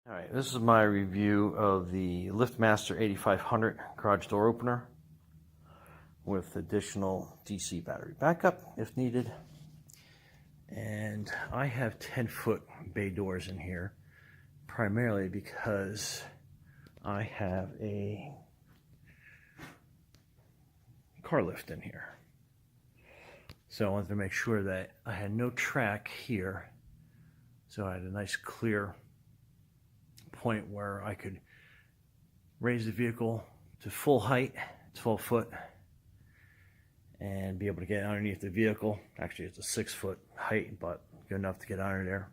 Alright, this is my review of the LiftMaster 8500 garage door opener with additional DC battery backup if needed. And I have 10-foot bay doors in here primarily because I have a car lift in here. So I wanted to make sure that I had no track here, so I had a nice clear point where I could raise the vehicle to full height, 12 foot, and be able to get underneath the vehicle. Actually, it's a 6-foot height, but good enough to get under there.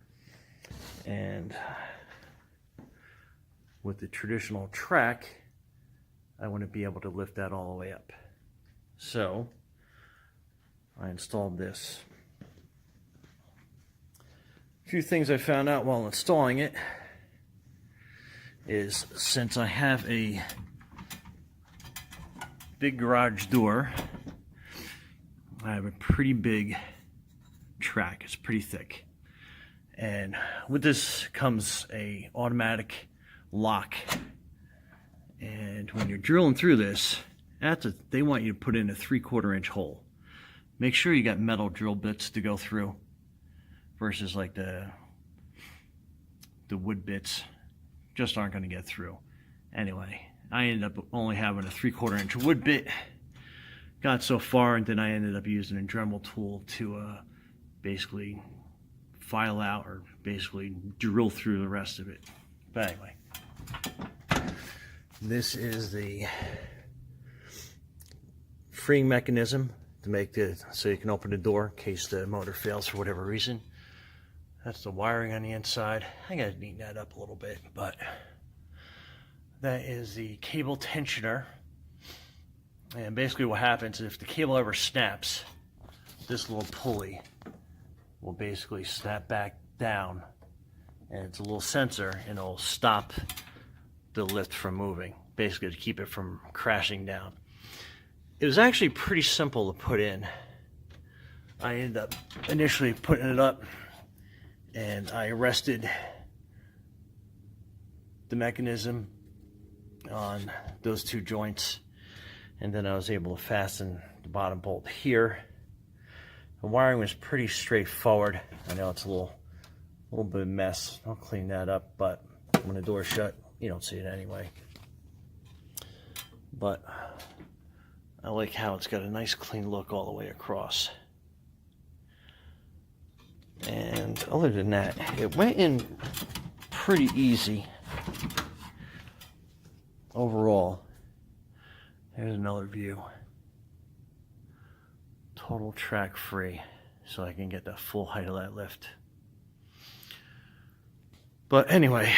And with the traditional track, I want to be able to lift that all the way up. So I installed this. A few things I found out while installing it is, since I have a big garage door, I have a pretty big track. It's pretty thick, and with this comes a automatic lock. And when you're drilling through this, they want you to put in a 3/4 inch hole. Make sure you got metal drill bits to go through versus like the wood bits. Just aren't going to get through. Anyway, I ended up only having a 3/4 inch wood bit. Got so far, and then I ended up using a Dremel tool to basically file out, or basically drill through the rest of it. But anyway, this is the freeing mechanism to make so you can open the door in case the motor fails for whatever reason. That's the wiring on the inside. I gotta neaten that up a little bit, but that is the cable tensioner. And basically what happens, if the cable ever snaps, this little pulley will basically snap back down, and it's a little sensor, and it'll stop the lift from moving, basically to keep it from crashing down. It was actually pretty simple to put in. I ended up initially putting it up, and I rested the mechanism on those two joints, and then I was able to fasten the bottom bolt here. The wiring was pretty straightforward. I know it's a little bit of a mess. I'll clean that up, but when the door's shut, you don't see it anyway. But I like how it's got a nice clean look all the way across. And other than that, it went in pretty easy overall. There's another view. Total track free, so I can get the full height of that lift. But anyway,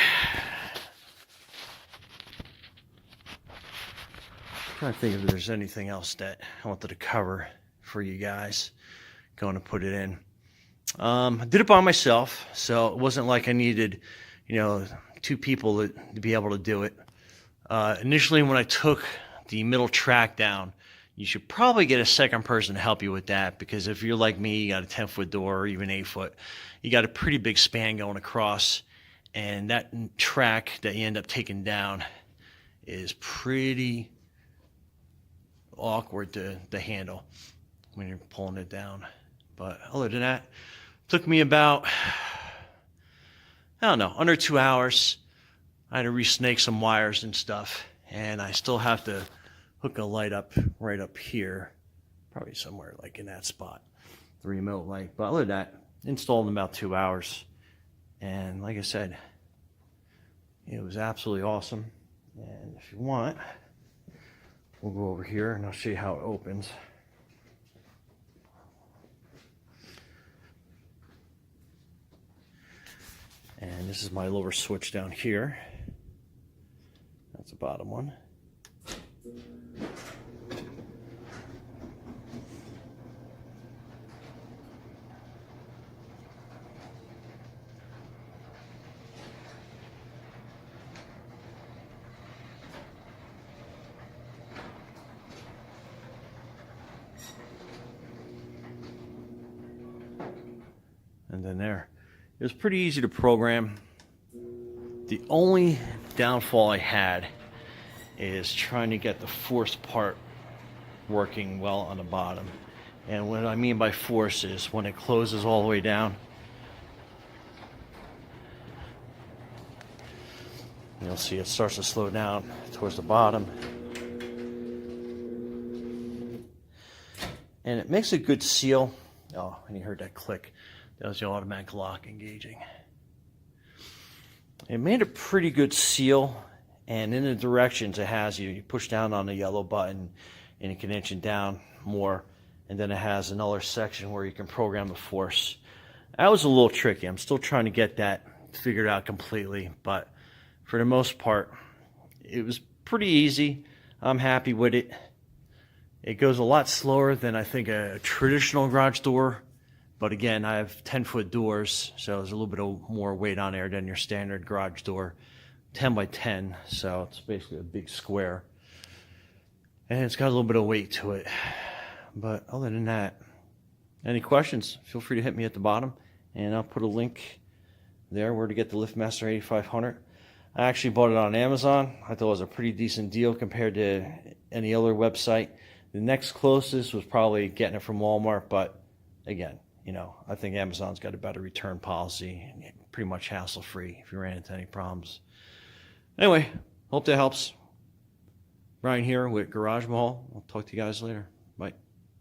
I'm trying to think if there's anything else that I wanted to cover for you guys. Going to put it in. I did it by myself, so it wasn't like I needed, two people to be able to do it. Initially, when I took the middle track down, you should probably get a second person to help you with that, because if you're like me, you got a 10-foot door or even 8-foot, you got a pretty big span going across, and that track that you end up taking down is pretty awkward to handle when you're pulling it down. But other than that, it took me about, I don't know, under 2 hours. I had to re-snake some wires and stuff, and I still have to hook a light up right up here, probably somewhere like in that spot, the remote light. But other than that, installed in about 2 hours, and like I said, it was absolutely awesome. And if you want, we'll go over here and I'll show you how it opens. And this is my lower switch down here. That's the bottom one. And then there. It was pretty easy to program. The only downfall I had is trying to get the force part working well on the bottom. And what I mean by force is when it closes all the way down, you'll see it starts to slow down towards the bottom. And it makes a good seal. Oh, and you heard that click. That was the automatic lock engaging. It made a pretty good seal, and in the directions it has you push down on the yellow button and it can inch it down more, and then it has another section where you can program the force. That was a little tricky. I'm still trying to get that figured out completely, but for the most part it was pretty easy. I'm happy with it. It goes a lot slower than I think a traditional garage door. But again, I have 10-foot doors, so there's a little bit of more weight on there than your standard garage door. 10 by 10, so it's basically a big square. And it's got a little bit of weight to it. But other than that, any questions, feel free to hit me at the bottom, and I'll put a link there where to get the LiftMaster 8500. I actually bought it on Amazon. I thought it was a pretty decent deal compared to any other website. The next closest was probably getting it from Walmart, but again, you know, I think Amazon's got a better return policy and pretty much hassle-free if you ran into any problems. Anyway, hope that helps. Brian here with Garage Mahal. I'll talk to you guys later. Bye.